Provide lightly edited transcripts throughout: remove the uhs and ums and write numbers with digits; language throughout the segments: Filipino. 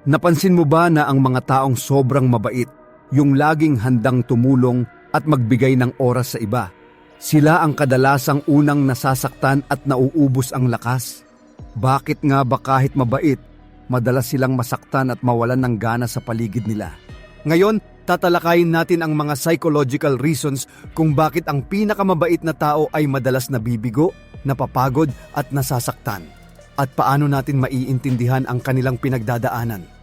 Napansin mo ba na ang mga taong sobrang mabait, yung laging handang tumulong at magbigay ng oras sa iba, sila ang kadalasang unang nasasaktan at nauubos ang lakas? Bakit nga ba kahit mabait, madalas silang masaktan at mawalan ng gana sa paligid nila? Ngayon, tatalakayin natin ang mga psychological reasons kung bakit ang pinakamabait na tao ay madalas nabibigo, napapagod at nasasaktan, at paano natin maiintindihan ang kanilang pinagdadaanan.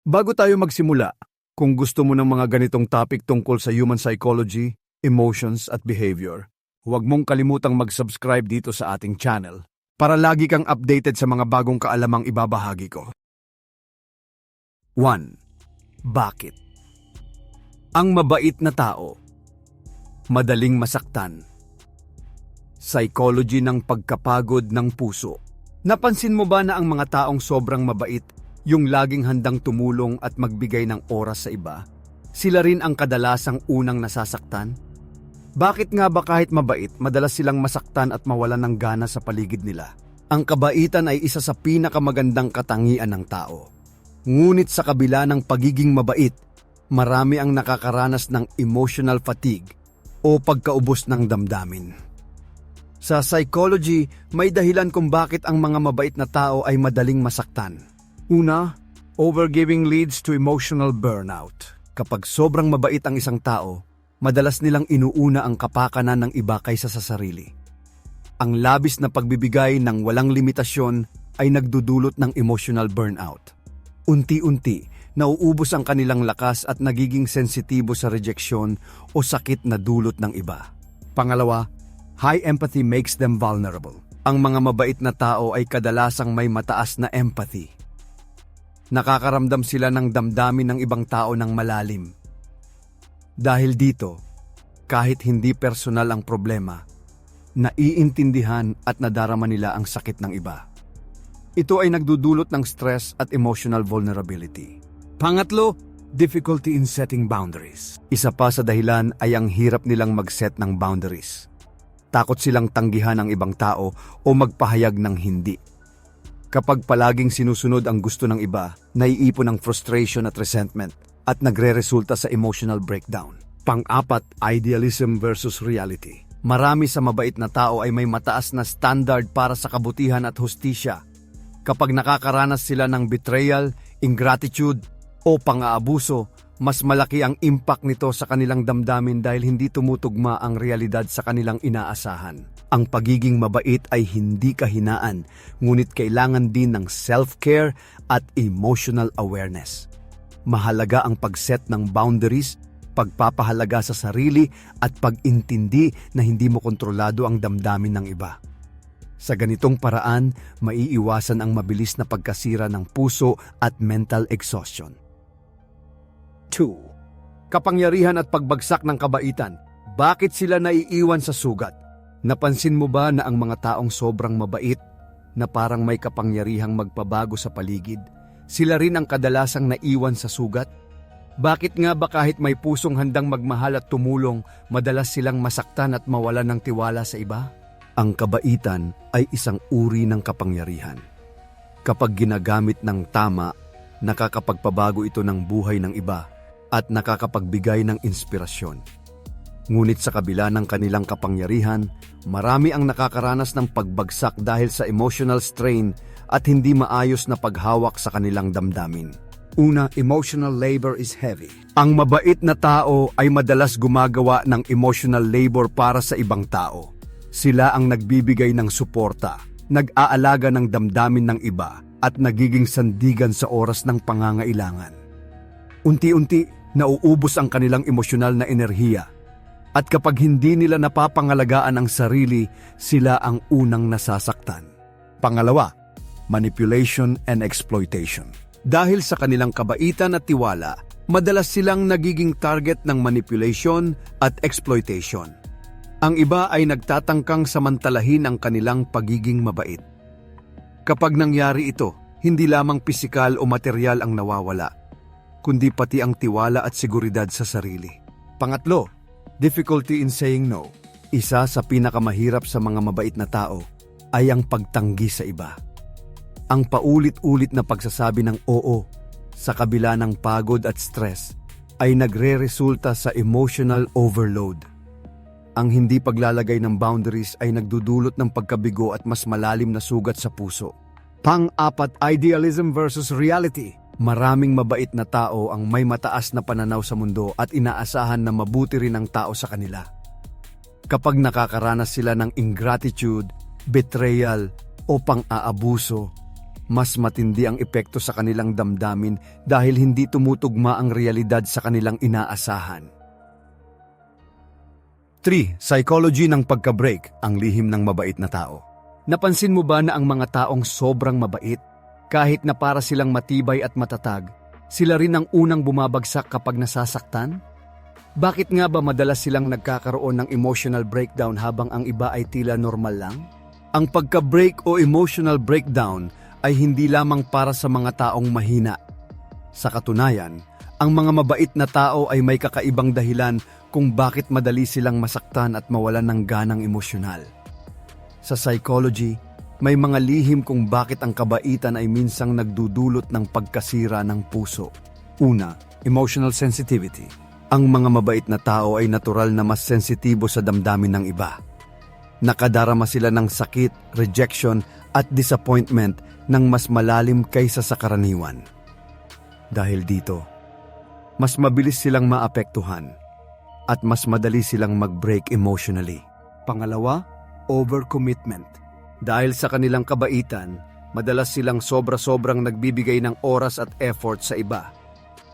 Bago tayo magsimula, kung gusto mo ng mga ganitong topic tungkol sa human psychology, emotions at behavior, huwag mong kalimutang mag-subscribe dito sa ating channel para lagi kang updated sa mga bagong kaalamang ibabahagi ko. 1. Bakit? Ang mabait na tao, madaling masaktan. Psychology ng pagkapagod ng puso. Napansin mo ba na ang mga taong sobrang mabait, yung laging handang tumulong at magbigay ng oras sa iba, sila rin ang kadalasang unang nasasaktan? Bakit nga ba kahit mabait, madalas silang masaktan at mawalan ng gana sa paligid nila? Ang kabaitan ay isa sa pinakamagandang katangian ng tao. Ngunit sa kabila ng pagiging mabait, marami ang nakakaranas ng emotional fatigue o pagkaubos ng damdamin. Sa psychology, may dahilan kung bakit ang mga mabait na tao ay madaling masaktan. Una, overgiving leads to emotional burnout. Kapag sobrang mabait ang isang tao, madalas nilang inuuna ang kapakanan ng iba kaysa sa sarili. Ang labis na pagbibigay ng walang limitasyon ay nagdudulot ng emotional burnout. Unti-unti, nauubos ang kanilang lakas at nagiging sensitibo sa rejeksyon o sakit na dulot ng iba. Pangalawa, high empathy makes them vulnerable. Ang mga mabait na tao ay kadalasang may mataas na empathy. Nakakaramdam sila ng damdamin ng ibang tao ng malalim. Dahil dito, kahit hindi personal ang problema, naiintindihan at nadarama nila ang sakit ng iba. Ito ay nagdudulot ng stress at emotional vulnerability. Pangatlo, difficulty in setting boundaries. Isa pa sa dahilan ay ang hirap nilang mag-set ng boundaries. Takot silang tanggihan ang ibang tao o magpahayag ng hindi. Kapag palaging sinusunod ang gusto ng iba, naiipon ang frustration at resentment at nagre-resulta sa emotional breakdown. Pang-apat, idealism versus reality. Marami sa mabait na tao ay may mataas na standard para sa kabutihan at hustisya. Kapag nakakaranas sila ng betrayal, ingratitude o pang-aabuso, mas malaki ang impact nito sa kanilang damdamin dahil hindi tumutugma ang realidad sa kanilang inaasahan. Ang pagiging mabait ay hindi kahinaan, ngunit kailangan din ng self-care at emotional awareness. Mahalaga ang pag-set ng boundaries, pagpapahalaga sa sarili at pag-intindi na hindi mo kontrolado ang damdamin ng iba. Sa ganitong paraan, maiiwasan ang mabilis na pagkasira ng puso at mental exhaustion. 2. Kapangyarihan at pagbagsak ng kabaitan. Bakit sila naiiwan sa sugat? Napansin mo ba na ang mga taong sobrang mabait, na parang may kapangyarihang magpabago sa paligid, sila rin ang kadalasang naiwan sa sugat? Bakit nga ba kahit may pusong handang magmahal at tumulong, madalas silang masaktan at mawalan ng tiwala sa iba? Ang kabaitan ay isang uri ng kapangyarihan. Kapag ginagamit ng tama, nakakapagpabago ito ng buhay ng iba at nakakapagbigay ng inspirasyon. Ngunit sa kabila ng kanilang kapangyarihan, marami ang nakakaranas ng pagbagsak dahil sa emotional strain at hindi maayos na paghawak sa kanilang damdamin. Una, emotional labor is heavy. Ang mabait na tao ay madalas gumagawa ng emotional labor para sa ibang tao. Sila ang nagbibigay ng suporta, nag-aalaga ng damdamin ng iba, at nagiging sandigan sa oras ng pangangailangan. Unti-unti, nauubos ang kanilang emosyonal na enerhiya. At kapag hindi nila napapangalagaan ang sarili, sila ang unang nasasaktan. Pangalawa, manipulation and exploitation. Dahil sa kanilang kabaitan at tiwala, madalas silang nagiging target ng manipulation at exploitation. Ang iba ay nagtatangkang samantalahin ang kanilang pagiging mabait. Kapag nangyari ito, hindi lamang pisikal o material ang nawawala, kundi pati ang tiwala at seguridad sa sarili. Pangatlo, difficulty in saying no. Isa sa pinakamahirap sa mga mabait na tao ay ang pagtanggi sa iba. Ang paulit-ulit na pagsasabi ng oo sa kabila ng pagod at stress ay nagre-resulta sa emotional overload. Ang hindi paglalagay ng boundaries ay nagdudulot ng pagkabigo at mas malalim na sugat sa puso. Pang-apat, idealism versus reality. Maraming mabait na tao ang may mataas na pananaw sa mundo at inaasahan na mabuti rin ang tao sa kanila. Kapag nakakaranas sila ng ingratitude, betrayal o pang-aabuso, mas matindi ang epekto sa kanilang damdamin dahil hindi tumutugma ang realidad sa kanilang inaasahan. 3. Psychology ng pagka-break, ang lihim ng mabait na tao. Napansin mo ba na ang mga taong sobrang mabait, kahit na para silang matibay at matatag, sila rin ang unang bumabagsak kapag nasasaktan? Bakit nga ba madalas silang nagkakaroon ng emotional breakdown habang ang iba ay tila normal lang? Ang pagka-break o emotional breakdown ay hindi lamang para sa mga taong mahina. Sa katunayan, ang mga mabait na tao ay may kakaibang dahilan kung bakit madali silang masaktan at mawalan ng ganang emosyonal. Sa psychology, may mga lihim kung bakit ang kabaitan ay minsang nagdudulot ng pagkasira ng puso. Una, emotional sensitivity. Ang mga mabait na tao ay natural na mas sensitibo sa damdamin ng iba. Nakadarama sila ng sakit, rejection at disappointment ng mas malalim kaysa sa karaniwan. Dahil dito, mas mabilis silang maapektuhan at mas madali silang mag-break emotionally. Pangalawa, overcommitment. Dahil sa kanilang kabaitan, madalas silang sobra-sobrang nagbibigay ng oras at effort sa iba,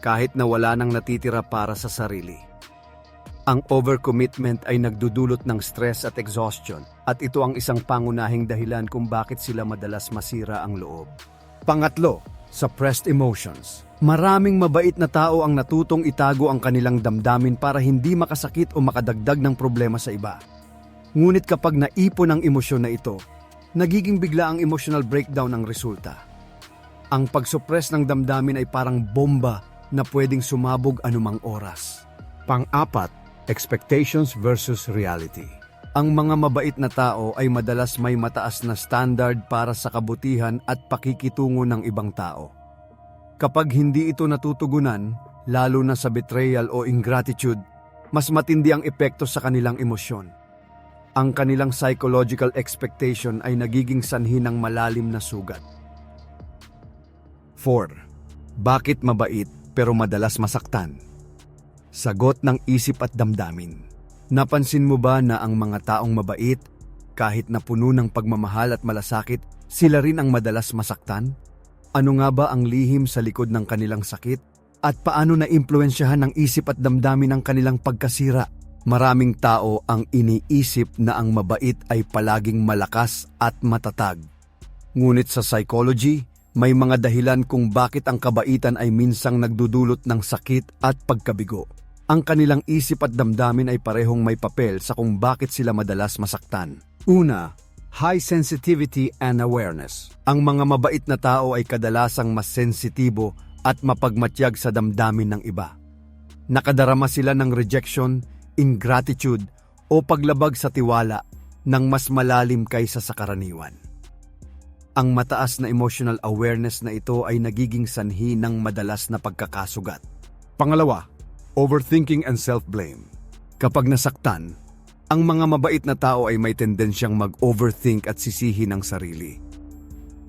kahit na wala nang natitira para sa sarili. Ang overcommitment ay nagdudulot ng stress at exhaustion, at ito ang isang pangunahing dahilan kung bakit sila madalas masira ang loob. Pangatlo, suppressed emotions. Maraming mabait na tao ang natutong itago ang kanilang damdamin para hindi makasakit o makadagdag ng problema sa iba. Ngunit kapag naipon ang emosyon na ito, nagiging bigla ang emotional breakdown ang resulta. Ang pagsuppress ng damdamin ay parang bomba na pwedeng sumabog anumang oras. Pang-apat, expectations versus reality. Ang mga mabait na tao ay madalas may mataas na standard para sa kabutihan at pakikitungo ng ibang tao. Kapag hindi ito natutugunan, lalo na sa betrayal o ingratitude, mas matindi ang epekto sa kanilang emosyon. Ang kanilang psychological expectation ay nagiging sanhi ng malalim na sugat. 4. Bakit mabait pero madalas masaktan? Sagot ng isip at damdamin. Napansin mo ba na ang mga taong mabait, kahit na puno ng pagmamahal at malasakit, sila rin ang madalas masaktan? Ano nga ba ang lihim sa likod ng kanilang sakit? At paano naimpluwensyahan ng isip at damdamin ng kanilang pagkasira? Maraming tao ang iniisip na ang mabait ay palaging malakas at matatag. Ngunit sa psychology, may mga dahilan kung bakit ang kabaitan ay minsang nagdudulot ng sakit at pagkabigo. Ang kanilang isip at damdamin ay parehong may papel sa kung bakit sila madalas masaktan. Una, high sensitivity and awareness. Ang mga mabait na tao ay kadalasang mas sensitibo at mapagmatyag sa damdamin ng iba. Nakadarama sila ng rejection, ingratitude o paglabag sa tiwala ng mas malalim kaysa sa karaniwan. Ang mataas na emotional awareness na ito ay nagiging sanhi ng madalas na pagkakasugat. Pangalawa, overthinking and self-blame. Kapag nasaktan, ang mga mabait na tao ay may tendensyang mag-overthink at sisihin ang sarili.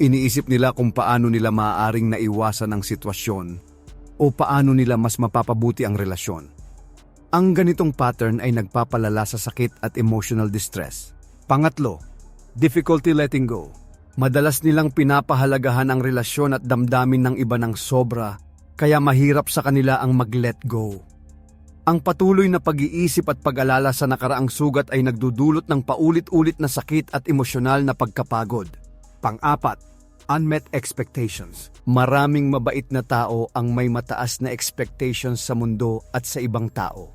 Iniisip nila kung paano nila maaaring naiwasan ang sitwasyon o paano nila mas mapapabuti ang relasyon. Ang ganitong pattern ay nagpapalala sa sakit at emotional distress. Pangatlo, difficulty letting go. Madalas nilang pinapahalagahan ang relasyon at damdamin ng iba ng sobra, kaya mahirap sa kanila ang mag-let go. Ang patuloy na pag-iisip at pag-alala sa nakaraang sugat ay nagdudulot ng paulit-ulit na sakit at emosyonal na pagkapagod. Pang-apat, unmet expectations. Maraming mabait na tao ang may mataas na expectations sa mundo at sa ibang tao.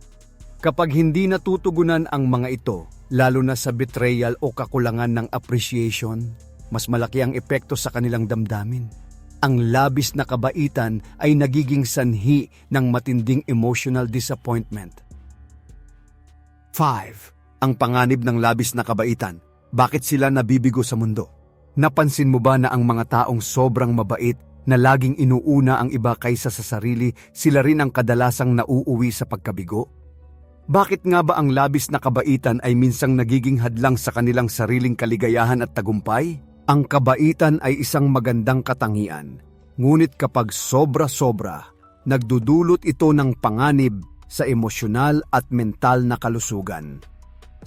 Kapag hindi natutugunan ang mga ito, lalo na sa betrayal o kakulangan ng appreciation, mas malaki ang epekto sa kanilang damdamin. Ang labis na kabaitan ay nagiging sanhi ng matinding emotional disappointment. 5. Ang panganib ng labis na kabaitan. Bakit sila nabibigo sa mundo? Napansin mo ba na ang mga taong sobrang mabait na laging inuuna ang iba kaysa sa sarili, sila rin ang kadalasang nauuwi sa pagkabigo? Bakit nga ba ang labis na kabaitan ay minsang nagiging hadlang sa kanilang sariling kaligayahan at tagumpay? Ang kabaitan ay isang magandang katangian, ngunit kapag sobra-sobra, nagdudulot ito ng panganib sa emosyonal at mental na kalusugan.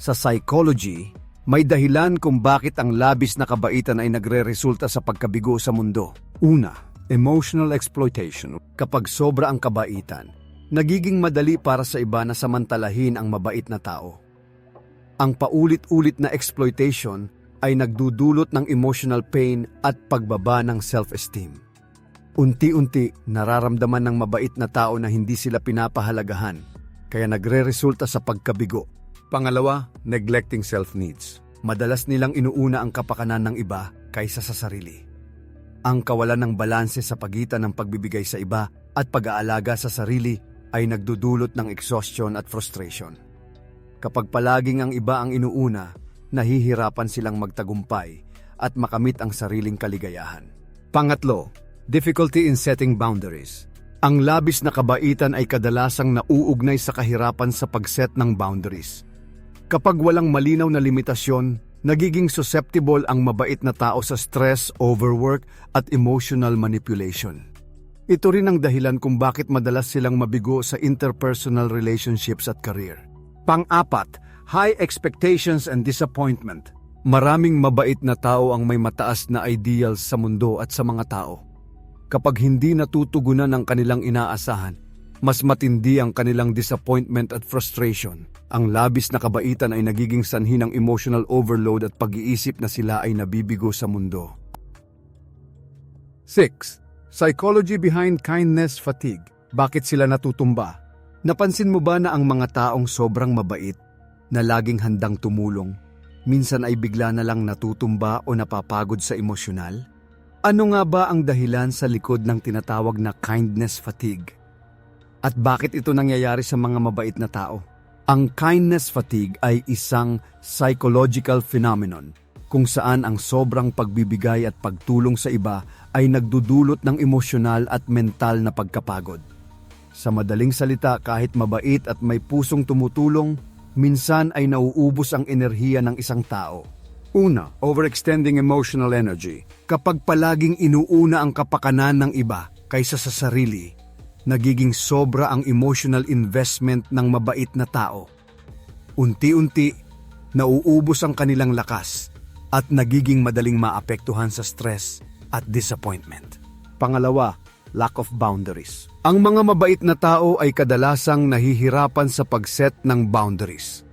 Sa psychology, may dahilan kung bakit ang labis na kabaitan ay nagreresulta sa pagkabigo sa mundo. Una, emotional exploitation. Kapag sobra ang kabaitan, nagiging madali para sa iba na samantalahin ang mabait na tao. Ang paulit-ulit na exploitation ay nagdudulot ng emotional pain at pagbaba ng self-esteem. Unti-unti, nararamdaman ng mabait na tao na hindi sila pinapahalagahan, kaya nagreresulta sa pagkabigo. Pangalawa, neglecting self-needs. Madalas nilang inuuna ang kapakanan ng iba kaysa sa sarili. Ang kawalan ng balanse sa pagitan ng pagbibigay sa iba at pag-aalaga sa sarili ay nagdudulot ng exhaustion at frustration. Kapag palaging ang iba ang inuuna, nahihirapan silang magtagumpay at makamit ang sariling kaligayahan. Pangatlo, difficulty in setting boundaries. Ang labis na kabaitan ay kadalasang nauugnay sa kahirapan sa pag-set ng boundaries. Kapag walang malinaw na limitasyon, nagiging susceptible ang mabait na tao sa stress, overwork at emotional manipulation. Ito rin ang dahilan kung bakit madalas silang mabigo sa interpersonal relationships at career. Pang-apat, high expectations and disappointment. Maraming mabait na tao ang may mataas na ideals sa mundo at sa mga tao. Kapag hindi natutugunan ang kanilang inaasahan, mas matindi ang kanilang disappointment at frustration. Ang labis na kabaitan ay nagiging sanhi ng emotional overload at pag-iisip na sila ay nabibigo sa mundo. 6. Psychology behind kindness fatigue. Bakit sila natutumba? Napansin mo ba na ang mga taong sobrang mabait, na laging handang tumulong, minsan ay bigla na lang natutumba o napapagod sa emosyonal? Ano nga ba ang dahilan sa likod ng tinatawag na kindness fatigue? At bakit ito nangyayari sa mga mabait na tao? Ang kindness fatigue ay isang psychological phenomenon kung saan ang sobrang pagbibigay at pagtulong sa iba ay nagdudulot ng emosyonal at mental na pagkapagod. Sa madaling salita, kahit mabait at may pusong tumutulong, minsan ay nauubos ang enerhiya ng isang tao. Una, overextending emotional energy. Kapag palaging inuuna ang kapakanan ng iba kaysa sa sarili, nagiging sobra ang emotional investment ng mabait na tao. Unti-unti, nauubos ang kanilang lakas at nagiging madaling maapektuhan sa stress at disappointment. Pangalawa, lack of boundaries. Ang mga mabait na tao ay kadalasang nahihirapan sa pag-set ng boundaries.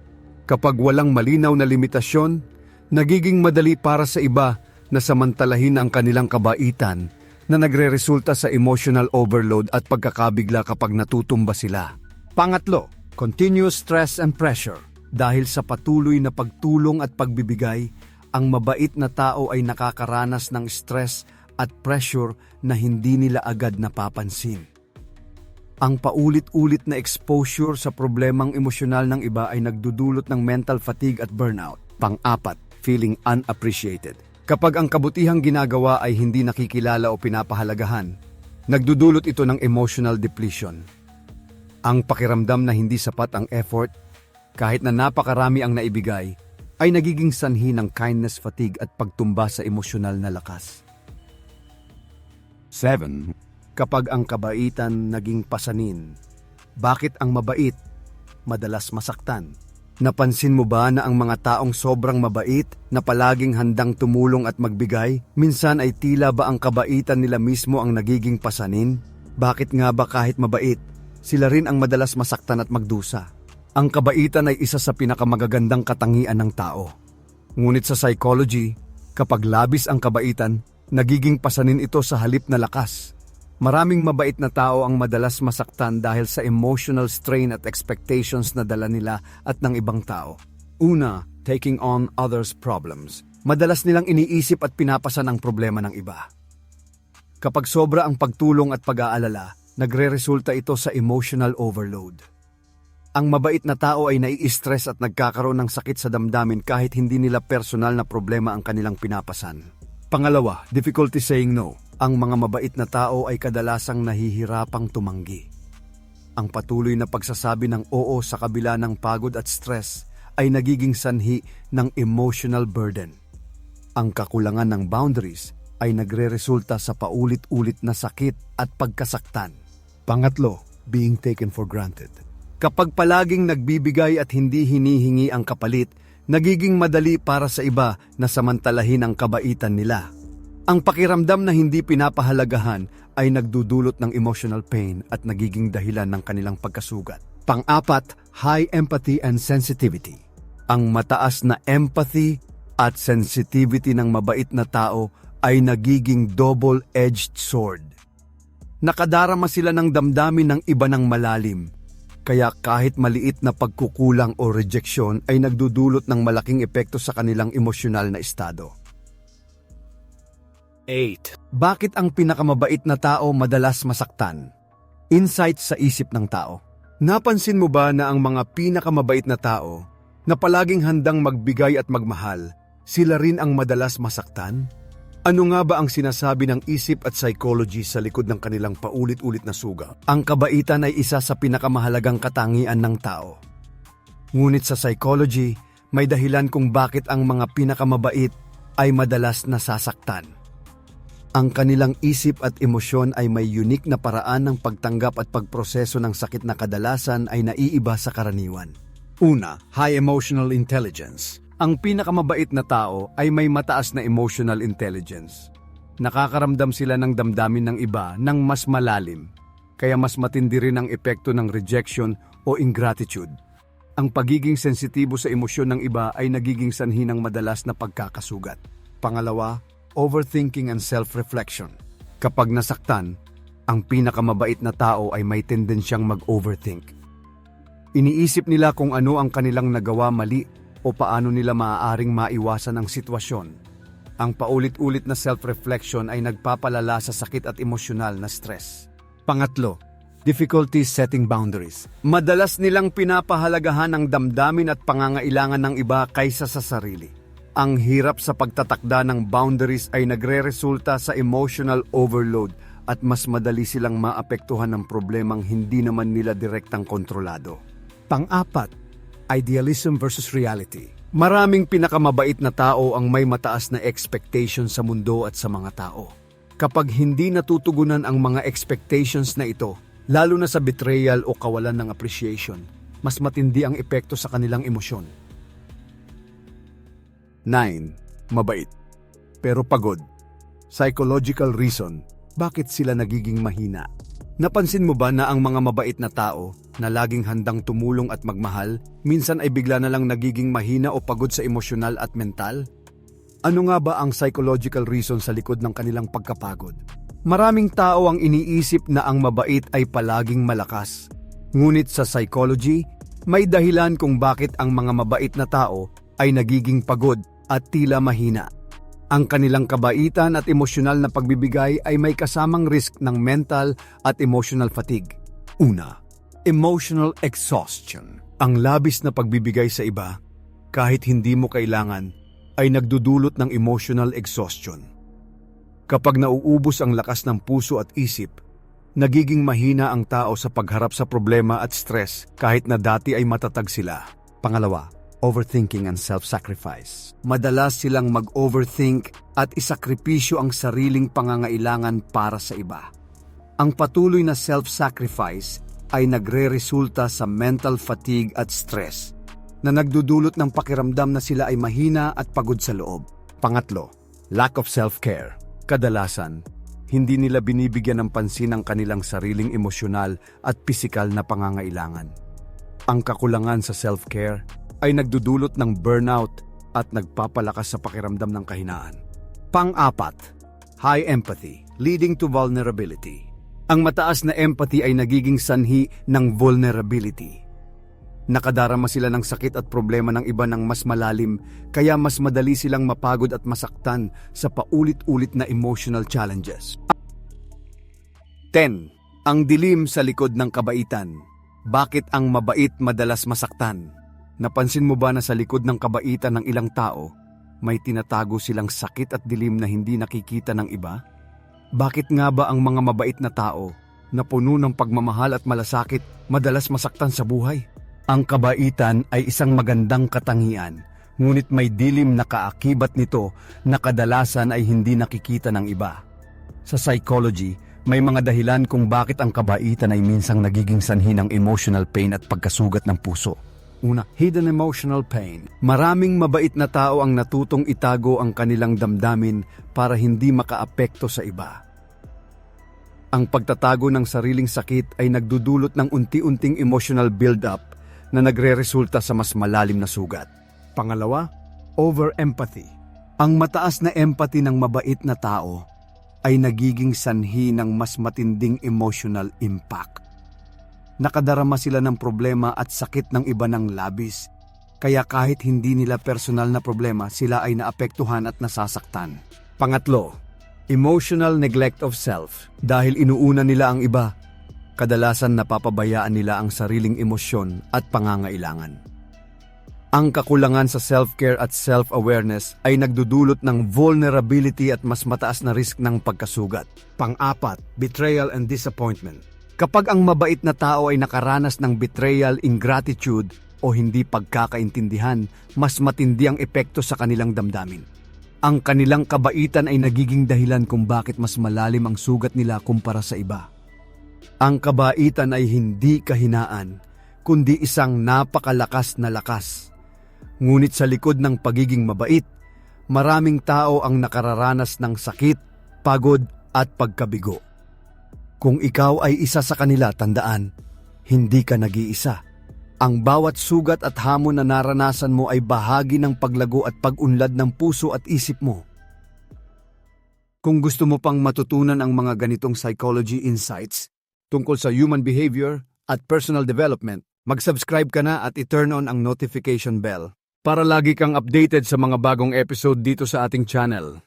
Kapag walang malinaw na limitasyon, nagiging madali para sa iba na samantalahin ang kanilang kabaitan na nagreresulta sa emotional overload at pagkakabigla kapag natutumba sila. Pangatlo, continuous stress and pressure. Dahil sa patuloy na pagtulong at pagbibigay, ang mabait na tao ay nakakaranas ng stress at pressure na hindi nila agad napapansin. Ang paulit-ulit na exposure sa problemang emosyonal ng iba ay nagdudulot ng mental fatigue at burnout. Pang-apat, feeling unappreciated. Kapag ang kabutihang ginagawa ay hindi nakikilala o pinapahalagahan, nagdudulot ito ng emotional depletion. Ang pakiramdam na hindi sapat ang effort, kahit na napakarami ang naibigay, ay nagiging sanhi ng kindness fatigue at pagtumba sa emosyonal na lakas. 7. Kapag ang kabaitan naging pasanin. Bakit ang mabait madalas masaktan? Napansin mo ba na ang mga taong sobrang mabait na palaging handang tumulong at magbigay, minsan ay tila ba ang kabaitan nila mismo ang nagiging pasanin? Bakit nga ba kahit mabait, sila rin ang madalas masaktan at magdusa? Ang kabaitan ay isa sa pinakamagagandang katangian ng tao. Ngunit sa psychology, kapag labis ang kabaitan, nagiging pasanin ito sa halip na lakas. Maraming mabait na tao ang madalas masaktan dahil sa emotional strain at expectations na dala nila at ng ibang tao. Una, taking on others' problems. Madalas nilang iniisip at pinapasan ang problema ng iba. Kapag sobra ang pagtulong at pag-aalala, nagre-resulta ito sa emotional overload. Ang mabait na tao ay nai-stress at nagkakaroon ng sakit sa damdamin kahit hindi nila personal na problema ang kanilang pinapasan. Pangalawa, difficulty saying no. Ang mga mabait na tao ay kadalasang nahihirapang tumanggi. Ang patuloy na pagsasabi ng oo sa kabila ng pagod at stress ay nagiging sanhi ng emotional burden. Ang kakulangan ng boundaries ay nagreresulta sa paulit-ulit na sakit at pagkasaktan. Pangatlo, being taken for granted. Kapag palaging nagbibigay at hindi hinihingi ang kapalit, nagiging madali para sa iba na samantalahin ang kabaitan nila. Ang pakiramdam na hindi pinapahalagahan ay nagdudulot ng emotional pain at nagiging dahilan ng kanilang pagkasugat. Pang-apat, high empathy and sensitivity. Ang mataas na empathy at sensitivity ng mabait na tao ay nagiging double-edged sword. Nakadarama sila ng damdamin ng iba ng malalim, kaya kahit maliit na pagkukulang o rejeksyon ay nagdudulot ng malaking epekto sa kanilang emosyonal na estado. 8. Bakit ang pinakamabait na tao madalas masaktan? Insight sa isip ng tao. Napansin mo ba na ang mga pinakamabait na tao na palaging handang magbigay at magmahal, sila rin ang madalas masaktan? Ano nga ba ang sinasabi ng isip at psychology sa likod ng kanilang paulit-ulit na suga? Ang kabaitan ay isa sa pinakamahalagang katangian ng tao. Ngunit sa psychology, may dahilan kung bakit ang mga pinakamabait ay madalas nasasaktan. Ang kanilang isip at emosyon ay may unique na paraan ng pagtanggap at pagproseso ng sakit na kadalasan ay naiiba sa karaniwan. Una, high emotional intelligence. Ang pinakamabait na tao ay may mataas na emotional intelligence. Nakakaramdam sila ng damdamin ng iba ng mas malalim, kaya mas matindi rin ang epekto ng rejection o ingratitude. Ang pagiging sensitibo sa emosyon ng iba ay nagiging sanhi ng madalas na pagkakasugat. Pangalawa, overthinking and self-reflection. Kapag nasaktan, ang pinakamabait na tao ay may tendensyang mag-overthink. Iniisip nila kung ano ang kanilang nagawa mali o paano nila maaaring maiwasan ang sitwasyon. Ang paulit-ulit na self-reflection ay nagpapalala sa sakit at emosyonal na stress. Pangatlo, difficulty setting boundaries. Madalas nilang pinapahalagahan ang damdamin at pangangailangan ng iba kaysa sa sarili. Ang hirap sa pagtatakda ng boundaries ay nagreresulta sa emotional overload at mas madali silang maapektuhan ng problemang hindi naman nila direktang kontrolado. Pang-apat, idealism versus reality. Maraming pinakamabait na tao ang may mataas na expectation sa mundo at sa mga tao. Kapag hindi natutugunan ang mga expectations na ito, lalo na sa betrayal o kawalan ng appreciation, mas matindi ang epekto sa kanilang emosyon. 9. Mabait, pero pagod. Psychological reason, bakit sila nagiging mahina? Napansin mo ba na ang mga mabait na tao na laging handang tumulong at magmahal, minsan ay bigla na lang nagiging mahina o pagod sa emosyonal at mental? Ano nga ba ang psychological reason sa likod ng kanilang pagkapagod? Maraming tao ang iniisip na ang mabait ay palaging malakas. Ngunit sa psychology, may dahilan kung bakit ang mga mabait na tao ay nagiging pagod at tila mahina. Ang kanilang kabaitan at emosyonal na pagbibigay ay may kasamang risk ng mental at emotional fatigue. Una, emotional exhaustion. Ang labis na pagbibigay sa iba, kahit hindi mo kailangan, ay nagdudulot ng emotional exhaustion. Kapag nauubos ang lakas ng puso at isip, nagiging mahina ang tao sa pagharap sa problema at stress kahit na dati ay matatag sila. Pangalawa, overthinking and self-sacrifice. Madalas silang mag-overthink at isakripisyo ang sariling pangangailangan para sa iba. Ang patuloy na self-sacrifice ay nagre-resulta sa mental fatigue at stress na nagdudulot ng pakiramdam na sila ay mahina at pagod sa loob. Pangatlo, lack of self-care. Kadalasan, hindi nila binibigyan ng pansin ang kanilang sariling emosyonal at pisikal na pangangailangan. Ang kakulangan sa self-care ay nagdudulot ng burnout at nagpapalakas sa pakiramdam ng kahinaan. Pang-apat, high empathy, leading to vulnerability. Ang mataas na empathy ay nagiging sanhi ng vulnerability. Nakadarama sila ng sakit at problema ng iba ng mas malalim, kaya mas madali silang mapagod at masaktan sa paulit-ulit na emotional challenges. 10. Ang dilim sa likod ng kabaitan. Bakit ang mabait madalas masaktan? Napansin mo ba na sa likod ng kabaitan ng ilang tao, May tinatago silang sakit at dilim na hindi nakikita ng iba? Bakit nga ba ang mga mabait na tao na puno ng pagmamahal at malasakit madalas masaktan sa buhay? Ang kabaitan ay isang magandang katangian, ngunit may dilim na kaakibat nito na kadalasan ay hindi nakikita ng iba. Sa psychology, may mga dahilan kung bakit ang kabaitan ay minsang nagiging sanhi ng emotional pain at pagkasugat ng puso. Una, hidden emotional pain. Maraming mabait na tao ang natutong itago ang kanilang damdamin para hindi makaapekto sa iba. Ang pagtatago ng sariling sakit ay nagdudulot ng unti-unting emotional build-up na nagre-resulta sa mas malalim na sugat. Pangalawa, over-empathy. Ang mataas na empathy ng mabait na tao ay nagiging sanhi ng mas matinding emotional impact. Nakadarama sila ng problema at sakit ng iba ng labis, kaya kahit hindi nila personal na problema, sila ay naapektuhan at nasasaktan. Pangatlo, emotional neglect of self. Dahil inuuna nila ang iba, kadalasan napapabayaan nila ang sariling emosyon at pangangailangan. Ang kakulangan sa self-care at self-awareness ay nagdudulot ng vulnerability at mas mataas na risk ng pagkasugat. Pang-apat, betrayal and disappointment. Kapag ang mabait na tao ay nakaranas ng betrayal, ingratitude o hindi pagkakaintindihan, mas matindi ang epekto sa kanilang damdamin. Ang kanilang kabaitan ay nagiging dahilan kung bakit mas malalim ang sugat nila kumpara sa iba. Ang kabaitan ay hindi kahinaan, kundi isang napakalakas na lakas. Ngunit sa likod ng pagiging mabait, maraming tao ang nakararanas ng sakit, pagod at pagkabigo. Kung ikaw ay isa sa kanila, tandaan, hindi ka nag-iisa. Ang bawat sugat at hamon na naranasan mo ay bahagi ng paglago at pag-unlad ng puso at isip mo. Kung gusto mo pang matutunan ang mga ganitong psychology insights tungkol sa human behavior at personal development, mag-subscribe ka na at i-turn on ang notification bell para lagi kang updated sa mga bagong episode dito sa ating channel.